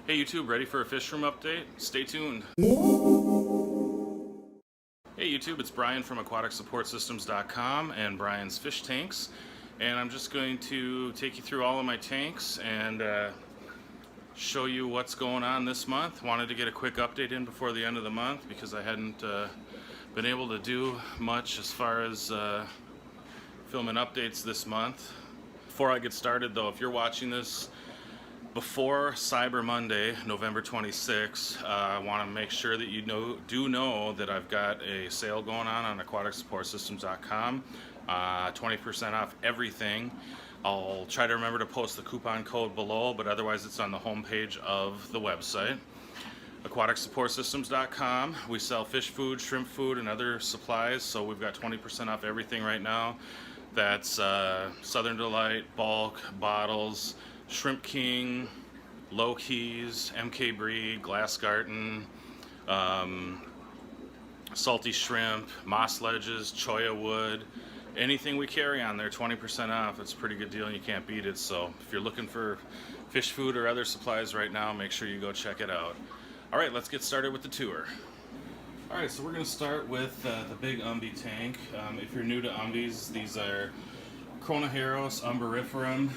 Hey YouTube, ready for a fish room update? Stay tuned. Hey YouTube, it's Brian from AquaticSupportSystems.com and Brian's Fish Tanks. And I'm just going to take you through all of my tanks and show you what's going on this month. Wanted to get a quick update in before the end of the month because I hadn't been able to do much as far as filming updates this month. Before I get started though, if you're watching this before Cyber Monday, November 26th, I want to make sure that you do know that I've got a sale going on AquaticSupportSystems.com, 20% off everything. I'll try to remember to post the coupon code below, but otherwise it's on the homepage of the website. AquaticSupportSystems.com. We sell fish food, shrimp food, and other supplies, so we've got 20% off everything right now. That's Southern Delight, bulk, bottles, Shrimp King, Low Keys, MK Breed, Glass Garden, Salty Shrimp, Moss Ledges, Choya Wood. Anything we carry on there, 20% off. It's a pretty good deal and you can't beat it. So if you're looking for fish food or other supplies right now, make sure you go check it out. All right, let's get started with the tour. All right, so we're gonna start with the big Umbi tank. If you're new to Umbis, these are Chronoheros umberiferum.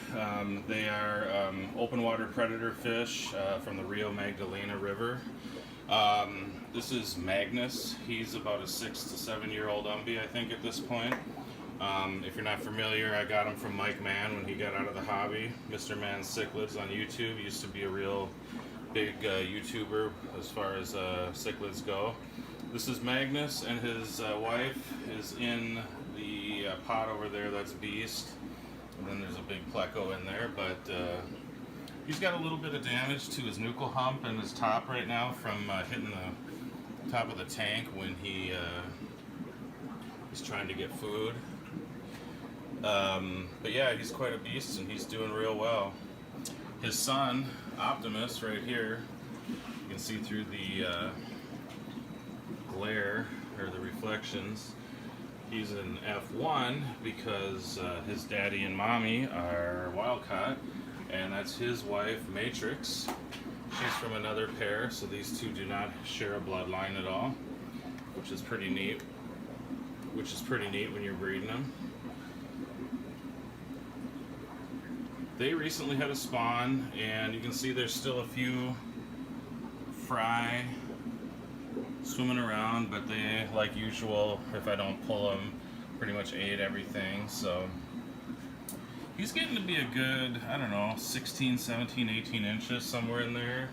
They are open water predator fish from the Rio Magdalena River. This is Magnus. He's about a 6 to 7 year old Umbi, I think, at this point. If you're not familiar, I got him from Mike Mann when he got out of the hobby. Mr. Mann's Cichlids on YouTube. He used to be a real big YouTuber as far as cichlids go. This is Magnus, and his wife is in the pot over there. That's Beast, and then there's a big pleco in there, but he's got a little bit of damage to his nuchal hump and his top right now from hitting the top of the tank when he is trying to get food. But yeah, he's quite a beast and he's doing real well. His son, Optimus, right here, you can see through the glare or the reflections. He's an F1 because his daddy and mommy are wild caught, and that's his wife, Matrix. She's from another pair, so these two do not share a bloodline at all, which is pretty neat. Which is pretty neat when you're breeding them. They recently had a spawn, and you can see there's still a few fry swimming around, but they, like usual, if I don't pull them, pretty much ate everything. So he's getting to be a good, I don't know, 16, 17, 18 inches, somewhere in there.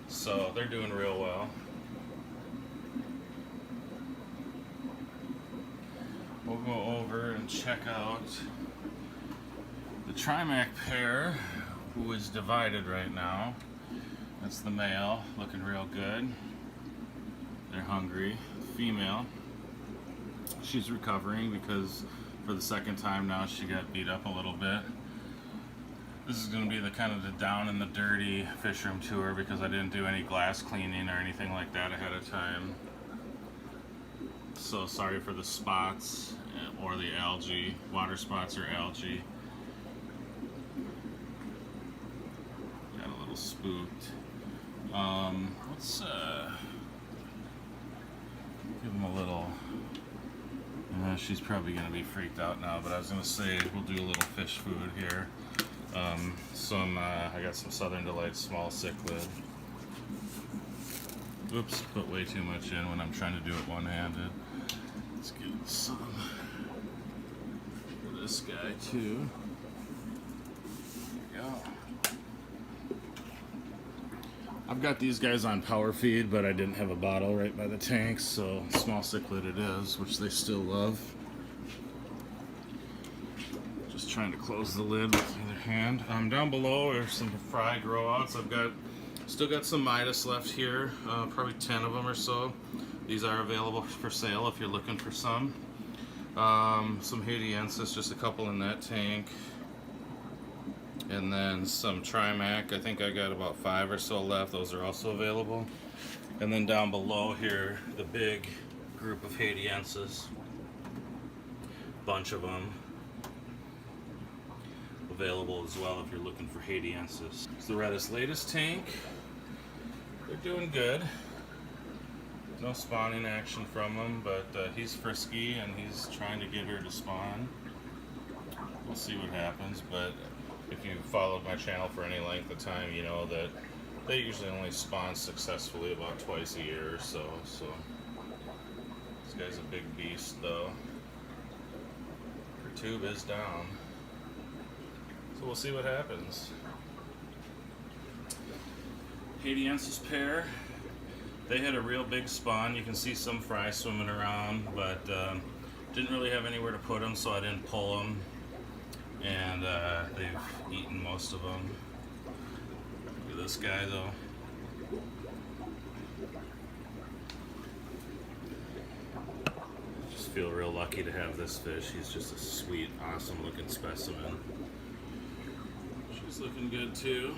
So they're doing real well. We'll go over and check out the Trimac pair, who is divided right now. That's the male, looking real good. They're hungry. Female, she's recovering because for the second time now she got beat up a little bit. This is going to be the kind of the down and the dirty fish room tour because I didn't do any glass cleaning or anything like that ahead of time. So sorry for the spots or the algae, water spots or algae. Got a little spooked. Let's give him a little. She's probably going to be freaked out now, but I was going to say we'll do a little fish food here. I got some Southern Delight small cichlid. Oops, put way too much in when I'm trying to do it one-handed. Let's get some for this guy too. There we go. I've got these guys on power feed, but I didn't have a bottle right by the tank, so small cichlid it is, which they still love. Just trying to close the lid with the other hand. Down below are some fry growouts. Still got some Midas left here, probably 10 of them or so. These are available for sale if you're looking for some. Some Haitiensis, just a couple in that tank. And then some Trimac, I think I got about 5 or so left. Those are also available. And then down below here, the big group of Haitiensis. Bunch of them available as well if you're looking for Haitiensis. It's the Redis latest tank. They're doing good. No spawning action from him, but he's frisky and he's trying to get her to spawn. We'll see what happens, but if you followed my channel for any length of time, you know that they usually only spawn successfully about twice a year or so. So this guy's a big beast though. Her tube is down. So we'll see what happens. Haitiensis pair. They had a real big spawn. You can see some fry swimming around, but didn't really have anywhere to put them, so I didn't pull them. And they've eaten most of them. Look at this guy though. Just feel real lucky to have this fish. He's just a sweet, awesome looking specimen. She's looking good too.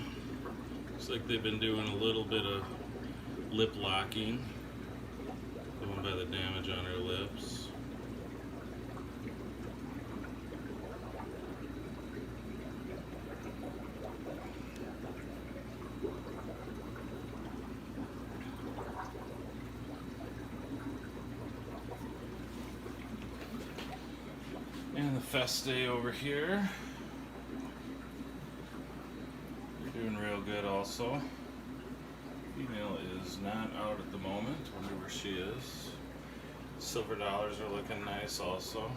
Looks like they've been doing a little bit of lip locking, going by the damage on her lips. And the Feste over here. They're doing real good also. Female is not out at the moment. Wonder where she is. Silver dollars are looking nice also.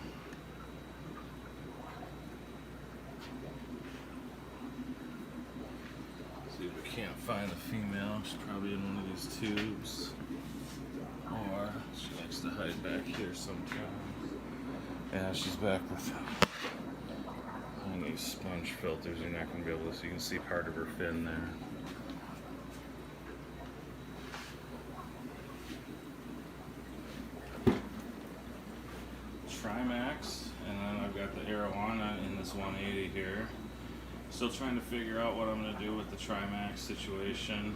See if we can't find the female. She's probably in one of these tubes. Or she likes to hide back here sometimes. Yeah, she's back with on these sponge filters. You're not going to be able to see. You can see part of her fin there. Trimax, and then I've got the arowana in this 180 here. Still trying to figure out what I'm going to do with the Trimax situation.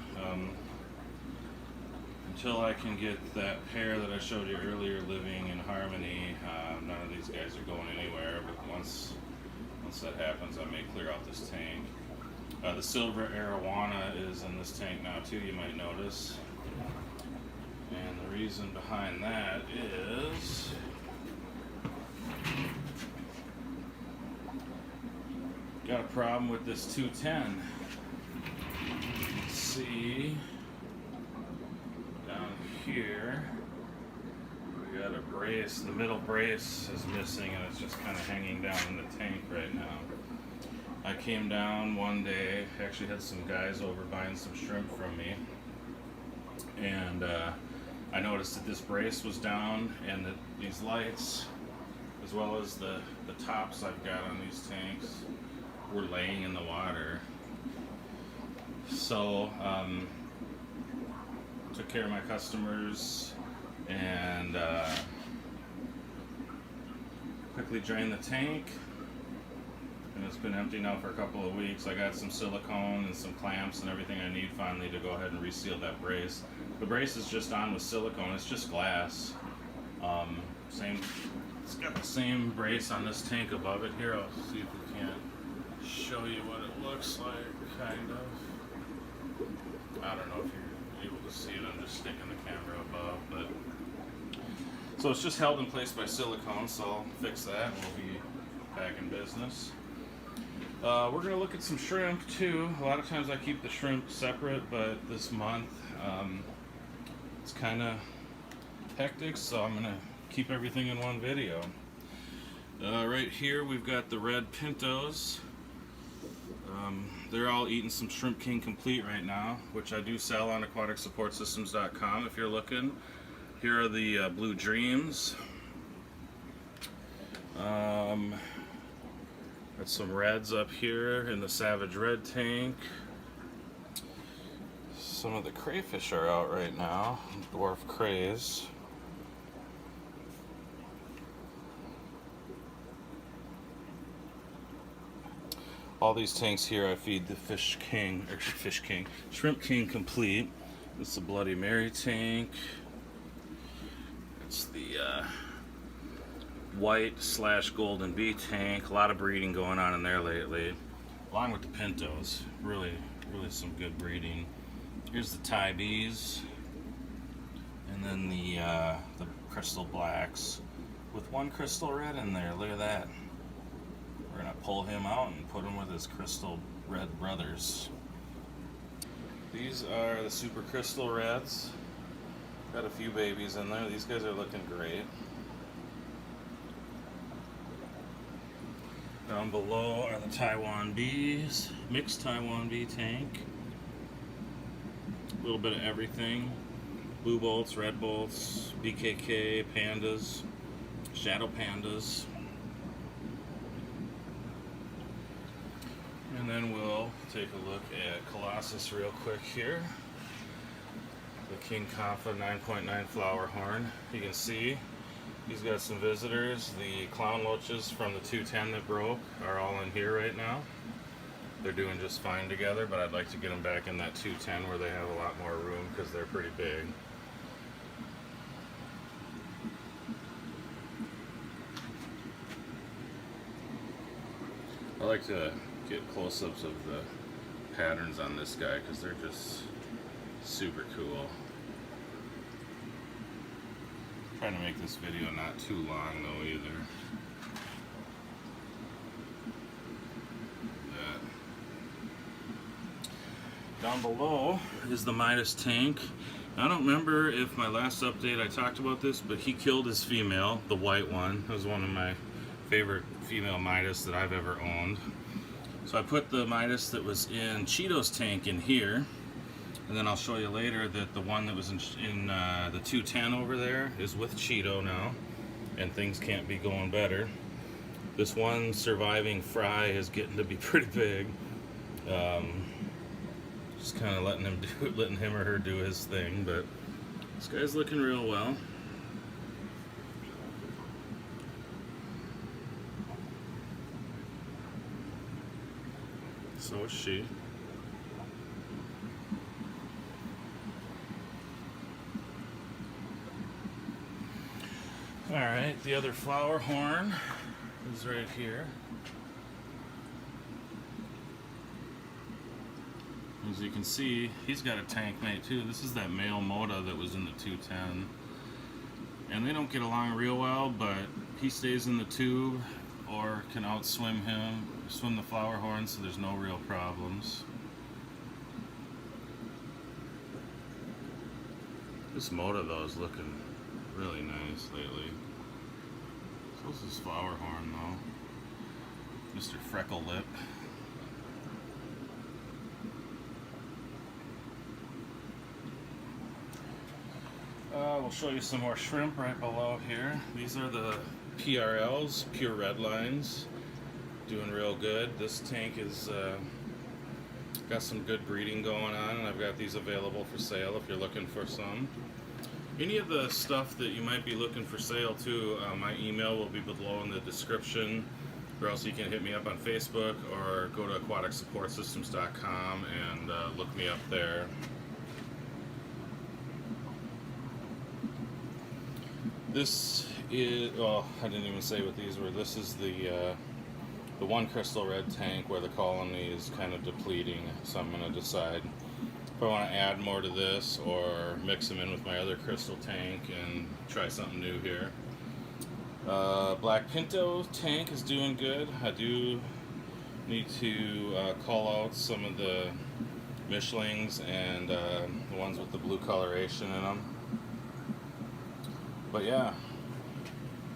Until I can get that pair that I showed you earlier living in harmony, none of these guys are going anywhere. But once that happens, I may clear out this tank. The silver arowana is in this tank now too, you might notice. And the reason behind that is got a problem with this 210. Let's see. Down here, we got a brace. The middle brace is missing and it's just kind of hanging down in the tank right now. I came down one day, actually had some guys over buying some shrimp from me, and I noticed that this brace was down and that these lights, as well as the tops I've got on these tanks, were laying in the water. So took care of my customers and quickly drained the tank, and it's been empty now for a couple of weeks. I got some silicone and some clamps and everything I need finally to go ahead and reseal that brace. The brace is just on with silicone, it's just glass. It's got the same brace on this tank above it. Here, I'll see if we can show you what it looks like, kind of. I don't know if you're able to see it, I'm just sticking the camera above, but so it's just held in place by silicone, so I'll fix that and we'll be back in business. We're going to look at some shrimp too. A lot of times I keep the shrimp separate, but this month it's kind of hectic, so I'm going to keep everything in one video. Right here we've got the red pintos. They're all eating some Shrimp King Complete right now, which I do sell on aquaticsupportsystems.com if you're looking. Here are the Blue Dreams. Got some reds up here in the Savage Red tank. Some of the crayfish are out right now, dwarf crays. All these tanks here I feed the Shrimp King Complete. It's the Bloody Mary tank. It's the white / golden bee tank. A lot of breeding going on in there lately, along with the pintos. Really some good breeding. Here's the Thai bees, and then the crystal blacks with one crystal red in there. Look at that. We're gonna pull him out and put him with his crystal red brothers. These are the super crystal reds. Got a few babies in there. These guys are looking great. Down below are the Taiwan bees, mixed Taiwan bee tank. A little bit of everything. Blue bolts, red bolts, BKK, pandas, shadow pandas. And then we'll take a look at Colossus real quick here. The King Kappa 9.9 flower horn. You can see he's got some visitors. The clown loaches from the 210 that broke are all in here right now. They're doing just fine together, but I'd like to get them back in that 210 where they have a lot more room because they're pretty big. I like to get close-ups of the patterns on this guy because they're just super cool. Trying to make this video not too long though either. Down below is the Midas tank. I don't remember if my last update I talked about this, but he killed his female, the white one. It was one of my favorite female Midas that I've ever owned. So I put the Midas that was in Cheeto's tank in here, and then I'll show you later that the one that was in the 210 over there is with Cheeto now, and things can't be going better. This one surviving fry is getting to be pretty big. Just kind of letting him or her do his thing, but this guy's looking real well. So is she. All right, the other flower horn is right here. As you can see, he's got a tank mate too. This is that male Moda that was in the 210. And they don't get along real well, but he stays in the tube or can outswim him, swim the flower horn, so there's no real problems. This Moda though is looking really nice lately. So is this flower horn though. Mr. Freckle Lip. We'll show you some more shrimp right below here. These are the PRLs, pure red lines. Doing real good. This tank is got some good breeding going on, and I've got these available for sale if you're looking for some. Any of the stuff that you might be looking for sale too, my email will be below in the description, or else you can hit me up on Facebook or go to aquaticsupportsystems.com and look me up there. This is, well, I didn't even say what these were. This is the one crystal red tank where the colony is kind of depleting, so I'm going to decide if I want to add more to this or mix them in with my other crystal tank and try something new here. Black Pinto tank is doing good. I do need to call out some of the Michelins and the ones with the blue coloration in them. But yeah,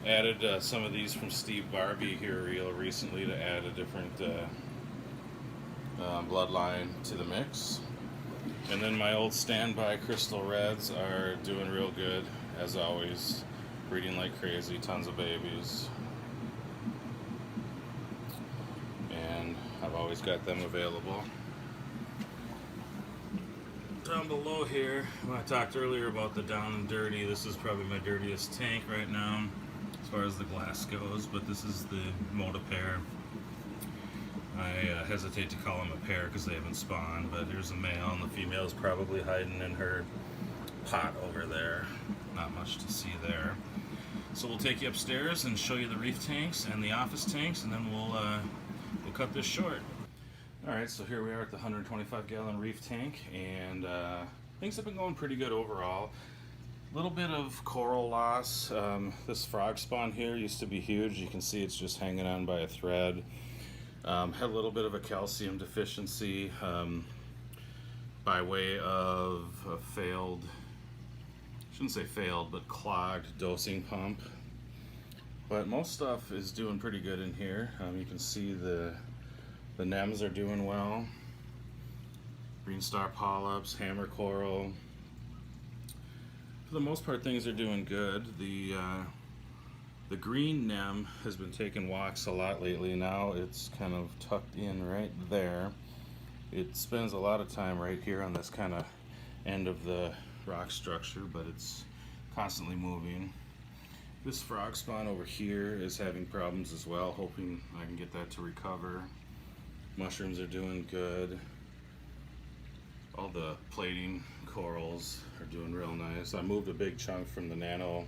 added some of these from Steve Barbie here real recently to add a different bloodline to the mix. And then my old standby crystal reds are doing real good, as always, breeding like crazy, tons of babies. And I've always got them available. Down below here, when I talked earlier about the down and dirty, this is probably my dirtiest tank right now as far as the glass goes, but this is the Moda pair. I hesitate to call them a pair because they haven't spawned, but here's a male and the female is probably hiding in her pot over there. Not much to see there. So we'll take you upstairs and show you the reef tanks and the office tanks, and then we'll cut this short. Alright, so here we are at the 125 gallon Reef tank, and things have been going pretty good overall. A little bit of coral loss. This frog spawn here used to be huge. You can see it's just hanging on by a thread. Had a little bit of a calcium deficiency by way of a failed, shouldn't say failed, but clogged dosing pump. But most stuff is doing pretty good in here. You can see the nems are doing well. Green star polyps, hammer coral. For the most part, things are doing good. The green nem has been taking walks a lot lately. Now it's kind of tucked in right there. It spends a lot of time right here on this kind of end of the rock structure, but it's constantly moving. This frog spawn over here is having problems as well, hoping I can get that to recover. Mushrooms are doing good. All the plating corals are doing real nice. I moved a big chunk from the nano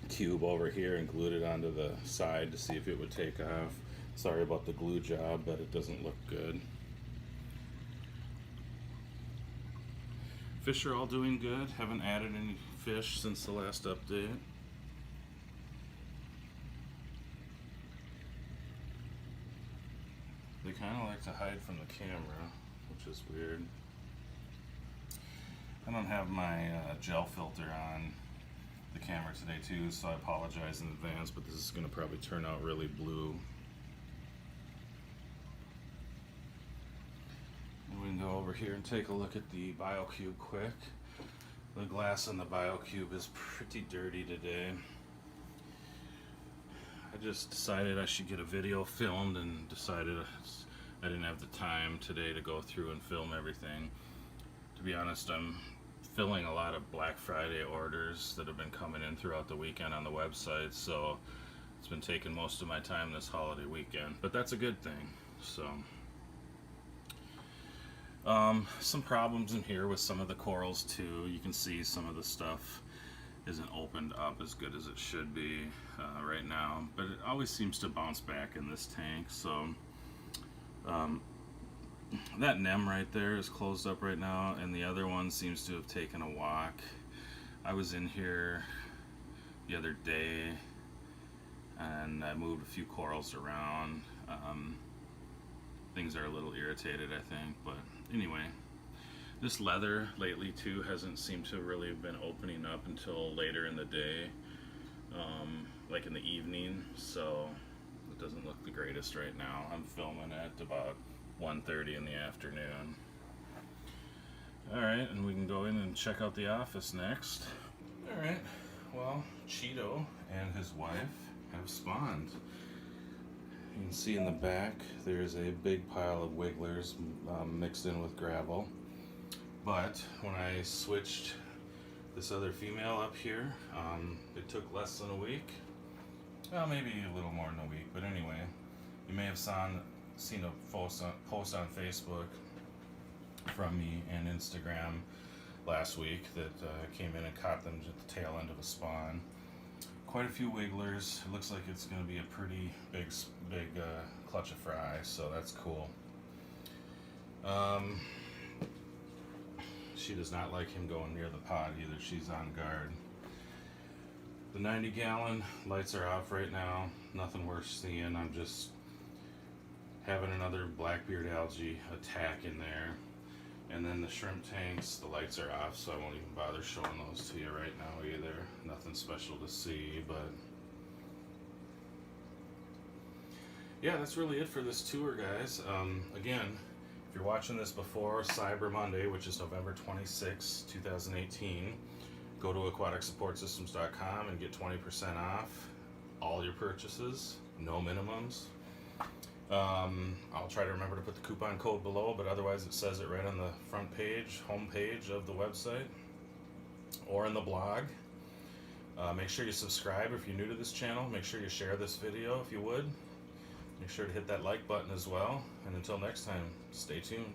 cube over here and glued it onto the side to see if it would take off. Sorry about the glue job, but it doesn't look good. Fish are all doing good. Haven't added any fish since the last update. They kind of like to hide from the camera, which is weird. I don't have my gel filter on the camera today too, so I apologize in advance, but this is going to probably turn out really blue. And we can go over here and take a look at the BioCube quick. The glass on the BioCube is pretty dirty today. I just decided I should get a video filmed and decided I didn't have the time today to go through and film everything. To be honest, I'm filling a lot of Black Friday orders that have been coming in throughout the weekend on the website, so it's been taking most of my time this holiday weekend, but that's a good thing. So some problems in here with some of the corals too. You can see some of the stuff isn't opened up as good as it should be right now, but it always seems to bounce back in this tank. So that nem right there is closed up right now, and the other one seems to have taken a walk. I was in here the other day and I moved a few corals around. Things are a little irritated, I think, but anyway. This leather lately too hasn't seemed to really have been opening up until later in the day, like in the evening, so it doesn't look the greatest right now. I'm filming at about 1:30 in the afternoon. Alright, and we can go in and check out the office next. Alright, well, Cheeto and his wife have spawned. You can see in the back there's a big pile of wigglers mixed in with gravel. But when I switched this other female up here, it took less than a week. Well, maybe a little more than a week, but anyway, you may have seen a post on Facebook from me and Instagram last week that came in and caught them at the tail end of a spawn. Quite a few wigglers. It looks like it's going to be a pretty big clutch of fry, so that's cool. She does not like him going near the pod either. She's on guard. The 90 gallon lights are off right now. Nothing worth seeing. I'm just having another blackbeard algae attack in there. And then the shrimp tanks, the lights are off, so I won't even bother showing those to you right now either. Nothing special to see, but yeah, that's really it for this tour, guys. Again, if you're watching this before Cyber Monday, which is November 26, 2018, go to aquaticsupportsystems.com and get 20% off all your purchases, no minimums. I'll try to remember to put the coupon code below, but otherwise it says it right on the front page, home page of the website, or in the blog. Make sure you subscribe if you're new to this channel. Make sure you share this video if you would. Make sure to hit that like button as well. And until next time, stay tuned.